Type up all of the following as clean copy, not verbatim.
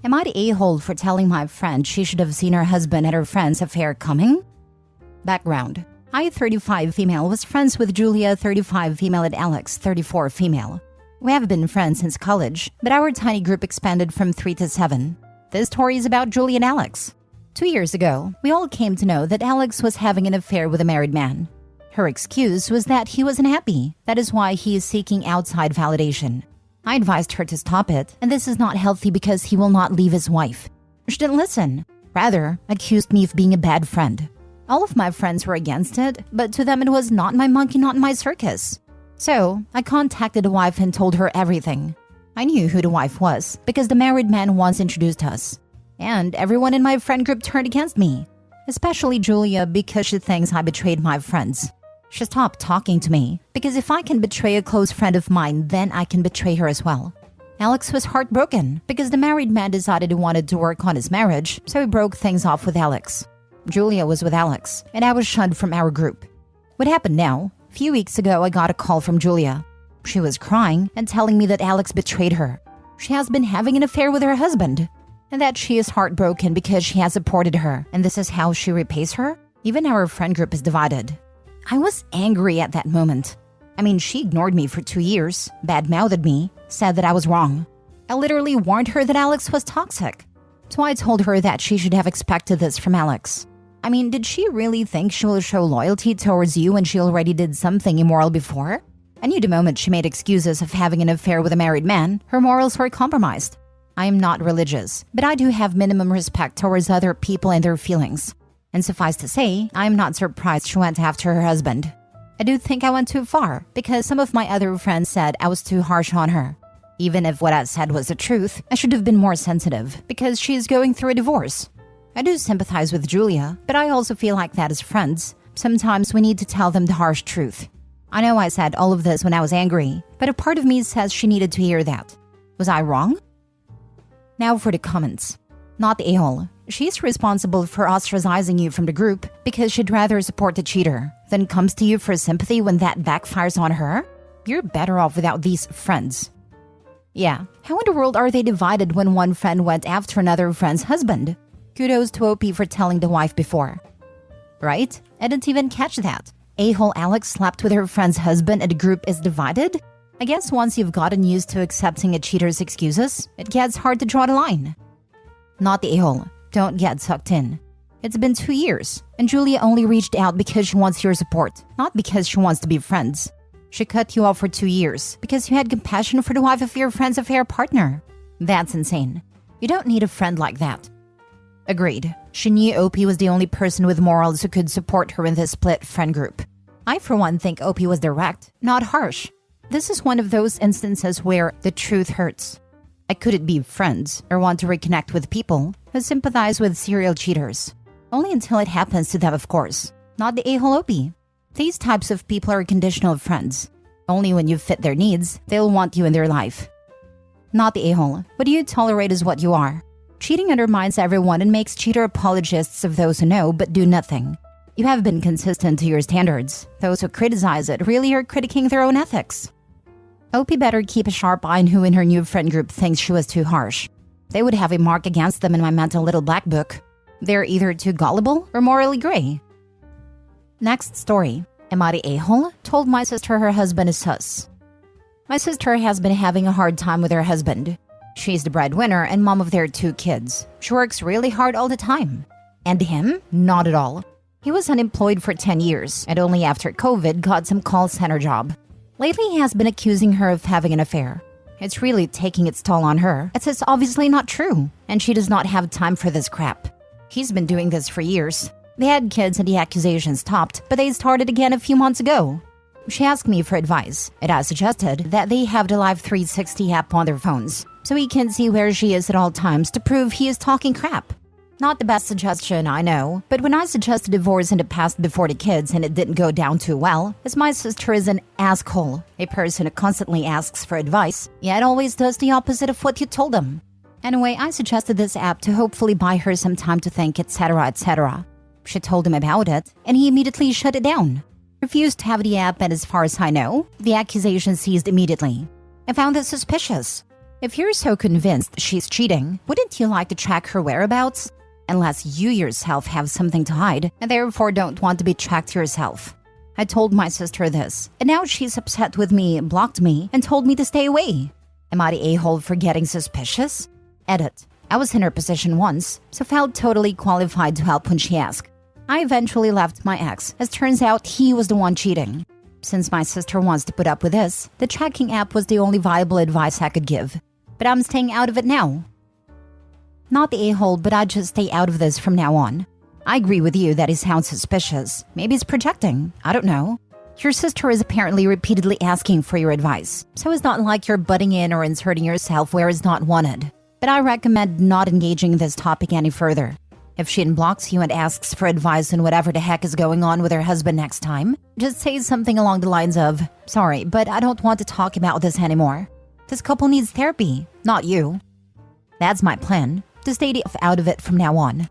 Am I the a-hole for telling my friend she should have seen her husband and her friend's affair coming? Background. I, 35 female, was friends with Julia, 35 female, and Alex, 34 female. We have been friends since college, but our tiny group expanded from 3 to 7. This story is about Julia and Alex. 2 years ago, we all came to know that Alex was having an affair with a married man. Her excuse was that he wasn't happy. That is why he is seeking outside validation. I advised her to stop it, and this is not healthy because he will not leave his wife. She didn't listen. Rather, accused me of being a bad friend. All of my friends were against it, but to them it was not my monkey, not my circus. So, I contacted the wife and told her everything. I knew who the wife was because the married man once introduced us. And everyone in my friend group turned against me. Especially Julia because she thinks I betrayed my friends. She stopped talking to me because if I can betray a close friend of mine, then I can betray her as well. Alex was heartbroken because the married man decided he wanted to work on his marriage, so he broke things off with Alex. Julia was with Alex, and I was shunned from our group. What happened now? A few weeks ago, I got a call from Julia. She was crying and telling me that Alex betrayed her. She has been having an affair with her husband, and that she is heartbroken because she has supported her, and this is how she repays her? Even our friend group is divided. I was angry at that moment. I mean, she ignored me for 2 years, bad-mouthed me, said that I was wrong. I literally warned her that Alex was toxic. So I told her that she should have expected this from Alex. I mean, did she really think she will show loyalty towards you when she already did something immoral before? I knew the moment she made excuses of having an affair with a married man, her morals were compromised. I am not religious, but I do have minimum respect towards other people and their feelings. And suffice to say, I am not surprised she went after her husband. I do think I went too far, because some of my other friends said I was too harsh on her. Even if what I said was the truth, I should have been more sensitive, because she is going through a divorce. I do sympathize with Julia, but I also feel like that as friends. Sometimes we need to tell them the harsh truth. I know I said all of this when I was angry, but a part of me says she needed to hear that. Was I wrong? Now for the comments. Not the a-hole. She's responsible for ostracizing you from the group because she'd rather support the cheater than comes to you for sympathy when that backfires on her? You're better off without these friends. Yeah, how in the world are they divided when one friend went after another friend's husband? Kudos to OP for telling the wife before. Right? I didn't even catch that. A-hole Alex slept with her friend's husband and the group is divided? I guess once you've gotten used to accepting a cheater's excuses, it gets hard to draw the line. Not the a-hole. Don't get sucked in. It's been 2 years, and Julia only reached out because she wants your support, not because she wants to be friends. She cut you off for 2 years because you had compassion for the wife of your friend's affair partner. That's insane. You don't need a friend like that. Agreed. She knew OP was the only person with morals who could support her in this split friend group. I, for one, think OP was direct, not harsh. This is one of those instances where the truth hurts. I couldn't be friends or want to reconnect with people who sympathize with serial cheaters. Only until it happens to them, of course. Not the a-hole OP. These types of people are conditional friends. Only when you fit their needs, they'll want you in their life. Not the a-hole. What do you tolerate is what you are. Cheating undermines everyone and makes cheater apologists of those who know but do nothing. You have been consistent to your standards. Those who criticize it really are critiquing their own ethics. OP better keep a sharp eye on who in her new friend group thinks she was too harsh. They would have a mark against them in my mental little black book. They're either too gullible or morally gray. Next story. Am I the a-hole? Told my sister her husband is sus. My sister has been having a hard time with her husband. She's the breadwinner and mom of their 2 kids. She works really hard all the time. And him? Not at all. He was unemployed for 10 years and only after COVID got some call center job. Lately, he has been accusing her of having an affair. It's really taking its toll on her. It's obviously not true, and she does not have time for this crap. He's been doing this for years. They had kids and the accusations stopped, but they started again a few months ago. She asked me for advice, and I suggested that they have the Live 360 app on their phones, so he can see where she is at all times to prove he is talking crap. Not the best suggestion, I know, but when I suggested divorce in the past before the kids and it didn't go down too well, as my sister is an asshole, a person who constantly asks for advice, yet always does the opposite of what you told them. Anyway, I suggested this app to hopefully buy her some time to think, etc., etc. She told him about it, and he immediately shut it down. Refused to have the app, and as far as I know, the accusation ceased immediately. I found this suspicious. If you're so convinced she's cheating, wouldn't you like to track her whereabouts? Unless you yourself have something to hide and therefore don't want to be tracked yourself. I told my sister this, and now she's upset with me, blocked me, and told me to stay away. Am I the a-hole for getting suspicious? Edit. I was in her position once, so felt totally qualified to help when she asked. I eventually left my ex, as turns out he was the one cheating. Since my sister wants to put up with this, the tracking app was the only viable advice I could give. But I'm staying out of it now. Not the a-hole, but I'd just stay out of this from now on. I agree with you that he sounds suspicious. Maybe he's projecting. I don't know. Your sister is apparently repeatedly asking for your advice, so it's not like you're butting in or inserting yourself where it's not wanted. But I recommend not engaging in this topic any further. If she unblocks you and asks for advice on whatever the heck is going on with her husband next time, just say something along the lines of, "Sorry, but I don't want to talk about this anymore. This couple needs therapy, not you." That's my plan, to stay the F out of it from now on.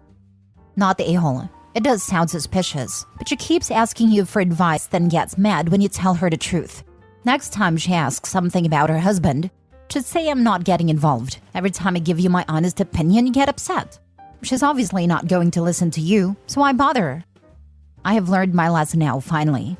Not the a-hole. It does sound suspicious, but she keeps asking you for advice, then gets mad when you tell her the truth. Next time she asks something about her husband, just say I'm not getting involved. Every time I give you my honest opinion, you get upset. She's obviously not going to listen to you, so why bother? I have learned my lesson now, finally.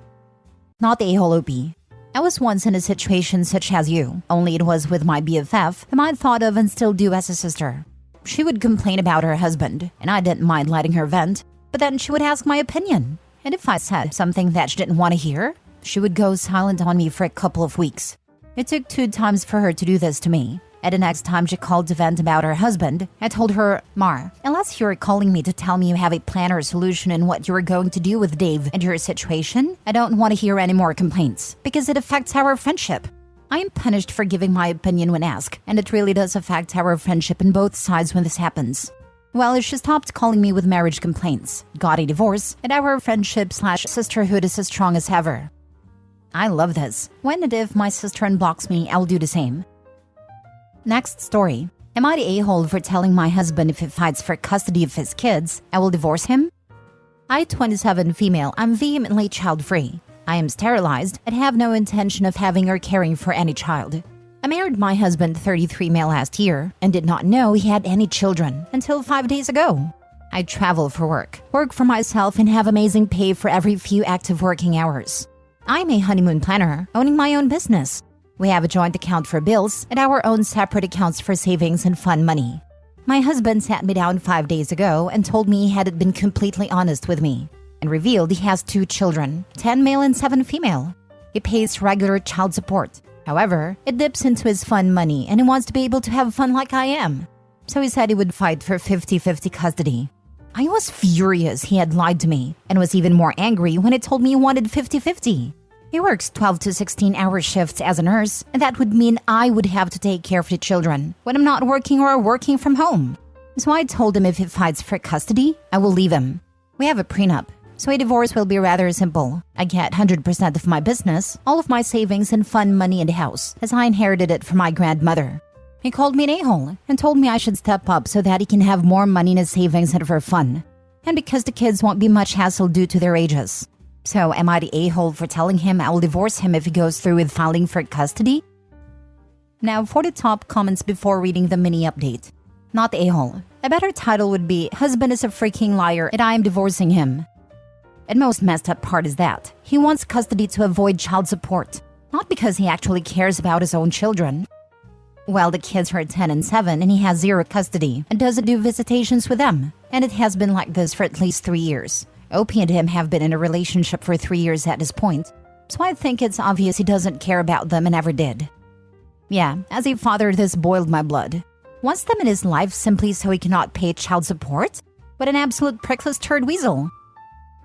Not the a-hole OP. I was once in a situation such as you, only it was with my BFF, whom I'd thought of and still do as a sister. She would complain about her husband, and I didn't mind letting her vent, but then she would ask my opinion. And if I said something that she didn't want to hear, she would go silent on me for a couple of weeks. It took 2 times for her to do this to me. And the next time she called to vent about her husband, I told her, "Mar, unless you're calling me to tell me you have a plan or solution in what you're going to do with Dave and your situation, I don't want to hear any more complaints, because it affects our friendship." I am punished for giving my opinion when asked, and it really does affect our friendship on both sides when this happens. Well, she stopped calling me with marriage complaints, got a divorce, and our friendship/sisterhood is as strong as ever. I love this. When and if my sister unblocks me, I'll do the same. Next story. Am I the a-hole for telling my husband if he fights for custody of his kids, I will divorce him? I, 27 female, I'm vehemently child-free. I am sterilized and have no intention of having or caring for any child. I married my husband, 33 male, last year and did not know he had any children until 5 days ago. I travel for work for myself, and have amazing pay for every few active working hours. I'm a honeymoon planner, owning my own business. We have a joint account for bills and our own separate accounts for savings and fun money. My husband sat me down 5 days ago and told me he had been completely honest with me and revealed he has 2 children, 10 male and 7 female. He pays regular child support. However, it dips into his fun money and he wants to be able to have fun like I am. So he said he would fight for 50-50 custody. I was furious he had lied to me and was even more angry when he told me he wanted 50-50. He works 12 to 16-hour shifts as a nurse, and that would mean I would have to take care of the children when I'm not working or working from home. So I told him if he fights for custody, I will leave him. We have a prenup, so a divorce will be rather simple. I get 100% of my business, all of my savings and fun money in the house, as I inherited it from my grandmother. He called me an a-hole and told me I should step up so that he can have more money in his savings and for fun. And because the kids won't be much hassle due to their ages. So am I the a-hole for telling him I will divorce him if he goes through with filing for custody? Now for the top comments before reading the mini update. Not the a-hole. A better title would be, "Husband is a freaking liar and I am divorcing him." And most messed up part is that he wants custody to avoid child support. Not because he actually cares about his own children. Well, the kids are 10 and 7 and he has 0 custody and doesn't do visitations with them. And it has been like this for at least 3 years. Opie and him have been in a relationship for 3 years at this point, so I think it's obvious he doesn't care about them and never did. Yeah, as a father, this boiled my blood. Wants them in his life simply so he cannot pay child support? What an absolute prickless turd weasel.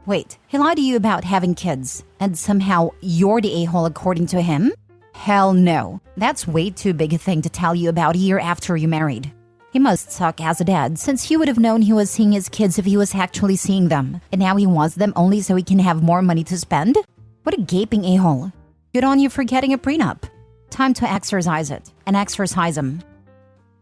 Wait, he lied to you about having kids, and somehow you're the a-hole according to him? Hell no. That's way too big a thing to tell you about a year after you married. He must suck as a dad, since he would have known he was seeing his kids if he was actually seeing them, and now he wants them only so he can have more money to spend? What a gaping a-hole. Good on you for getting a prenup. Time to exercise it, and exercise him.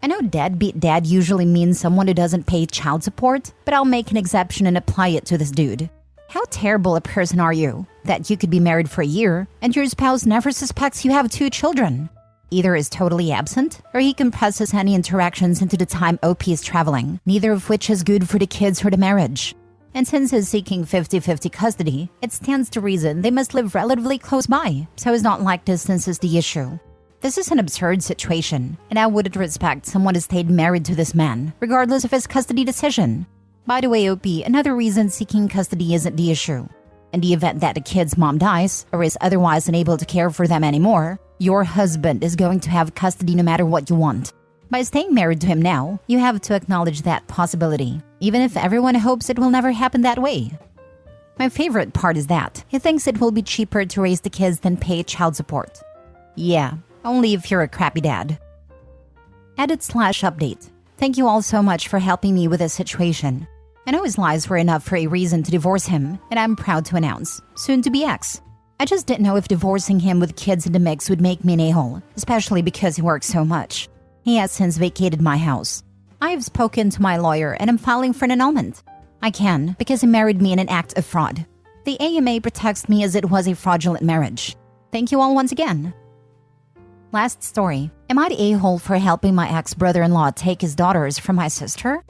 I know deadbeat dad usually means someone who doesn't pay child support, but I'll make an exception and apply it to this dude. How terrible a person are you? that you could be married for a year and your spouse never suspects you have 2 children. Either is totally absent, or he compresses any interactions into the time OP is traveling, neither of which is good for the kids or the marriage. And since he's seeking 50-50 custody, it stands to reason they must live relatively close by, so it's not like distance is the issue. This is an absurd situation, and I wouldn't respect someone who stayed married to this man, regardless of his custody decision. By the way, OP, another reason seeking custody isn't the issue. In the event that the kid's mom dies, or is otherwise unable to care for them anymore, your husband is going to have custody no matter what you want. By staying married to him now, you have to acknowledge that possibility, even if everyone hopes it will never happen that way. My favorite part is that he thinks it will be cheaper to raise the kids than pay child support. Yeah, only if you're a crappy dad. Edit/update. Thank you all so much for helping me with this situation. I know his lies were enough for a reason to divorce him, and I'm proud to announce, soon to be ex. I just didn't know if divorcing him with kids in the mix would make me an a-hole, especially because he works so much. He has since vacated my house. I have spoken to my lawyer and am filing for an annulment. I can, because he married me in an act of fraud. The AMA protects me as it was a fraudulent marriage. Thank you all once again. Last story. Am I the a-hole for helping my ex-brother-in-law take his daughters from my sister?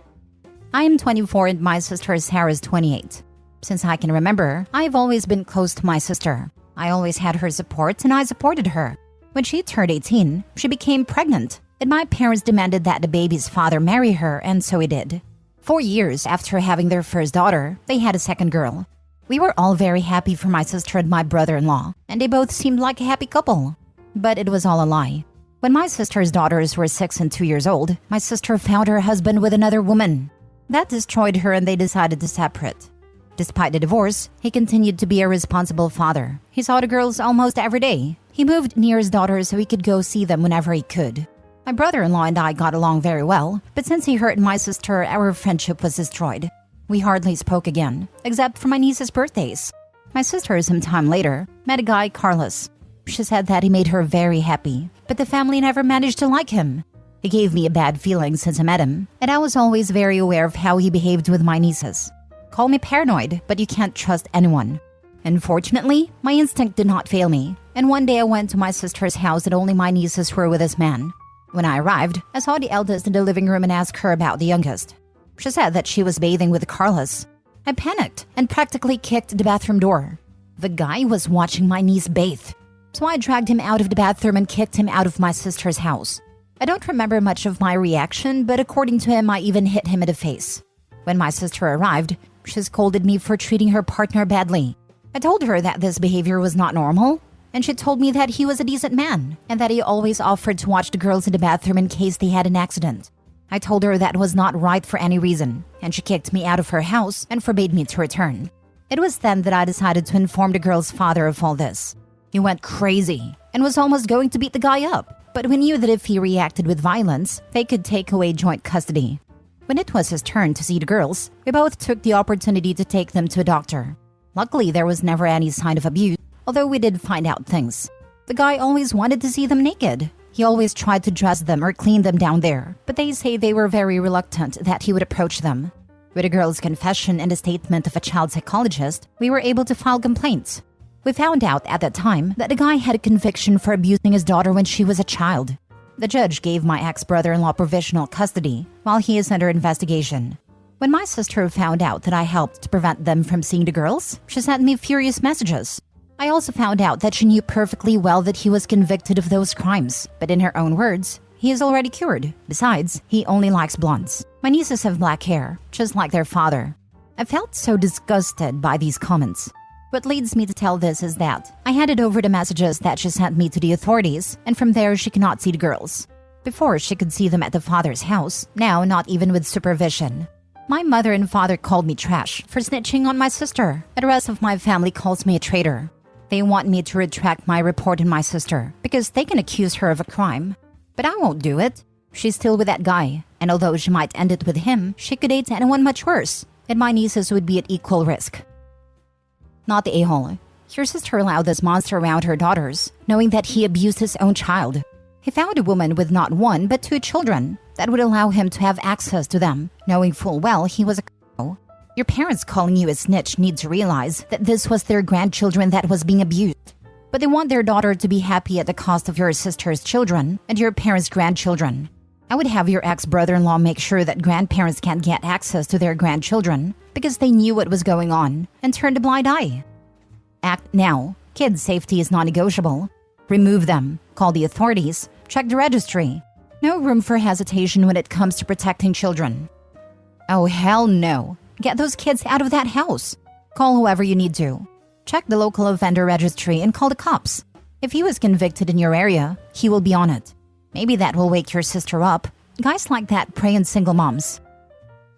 I am 24 and my sister Sarah is 28. Since I can remember, I've always been close to my sister. I always had her support and I supported her. When she turned 18, she became pregnant, and my parents demanded that the baby's father marry her, and so he did. 4 years after having their first daughter, they had a second girl. We were all very happy for my sister and my brother-in-law, and they both seemed like a happy couple. But it was all a lie. When my sister's daughters were 6 and 2 years old, my sister found her husband with another woman. That destroyed her and they decided to separate. Despite the divorce, he continued to be a responsible father. He saw the girls almost every day. He moved near his daughters so he could go see them whenever he could. My brother-in-law and I got along very well, but since he hurt my sister, our friendship was destroyed. We hardly spoke again, except for my niece's birthdays. My sister, some time later, met a guy, Carlos. She said that he made her very happy, but the family never managed to like him. He gave me a bad feeling since I met him, and I was always very aware of how he behaved with my nieces. Call me paranoid, but you can't trust anyone. Unfortunately, my instinct did not fail me, and one day I went to my sister's house and only my nieces were with this man. When I arrived, I saw the eldest in the living room and asked her about the youngest. She said that she was bathing with Carlos. I panicked and practically kicked the bathroom door. The guy was watching my niece bathe, so I dragged him out of the bathroom and kicked him out of my sister's house. I don't remember much of my reaction, but according to him, I even hit him in the face. When my sister arrived, she scolded me for treating her partner badly. I told her that this behavior was not normal, and she told me that he was a decent man and that he always offered to watch the girls in the bathroom in case they had an accident. I told her that was not right for any reason, and she kicked me out of her house and forbade me to return. It was then that I decided to inform the girl's father of all this. He went crazy and was almost going to beat the guy up, but we knew that if he reacted with violence, they could take away joint custody. When it was his turn to see the girls, we both took the opportunity to take them to a doctor. Luckily, there was never any sign of abuse, although we did find out things. The guy always wanted to see them naked. He always tried to dress them or clean them down there, but they say they were very reluctant that he would approach them. With the girl's confession and the statement of a child psychologist, we were able to file complaints. We found out at that time that the guy had a conviction for abusing his daughter when she was a child. The judge gave my ex-brother-in-law provisional custody while he is under investigation. When my sister found out that I helped to prevent them from seeing the girls, she sent me furious messages. I also found out that she knew perfectly well that he was convicted of those crimes, but in her own words, he is already cured. Besides, he only likes blondes. My nieces have black hair, just like their father. I felt so disgusted by these comments. What leads me to tell this is that I handed over the messages that she sent me to the authorities, and from there she could not see the girls. Before, she could see them at the father's house, now not even with supervision. My mother and father called me trash for snitching on my sister, and the rest of my family calls me a traitor. They want me to retract my report on my sister because they can accuse her of a crime. But I won't do it. She's still with that guy, and although she might end it with him, she could date anyone much worse, and my nieces would be at equal risk. Not the a-hole. Your sister allowed this monster around her daughters, knowing that he abused his own child. He found a woman with not 1 but 2 children that would allow him to have access to them, knowing full well he was a c***. Your parents calling you a snitch need to realize that this was their grandchildren that was being abused. But they want their daughter to be happy at the cost of your sister's children and your parents' grandchildren. I would have your ex-brother-in-law make sure that grandparents can't get access to their grandchildren because they knew what was going on and turned a blind eye. Act now. Kids' safety is non-negotiable. Remove them. Call the authorities. Check the registry. No room for hesitation when it comes to protecting children. Oh, hell no. Get those kids out of that house. Call whoever you need to. Check the local offender registry and call the cops. If he was convicted in your area, he will be on it. Maybe that will wake your sister up. Guys like that prey on single moms.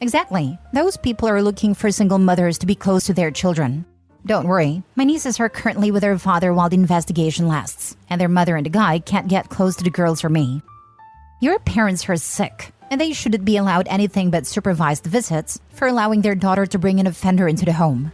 Exactly. Those people are looking for single mothers to be close to their children. Don't worry, my nieces are currently with their father while the investigation lasts, and their mother and the guy can't get close to the girls or me. Your parents are sick, and they shouldn't be allowed anything but supervised visits for allowing their daughter to bring an offender into the home.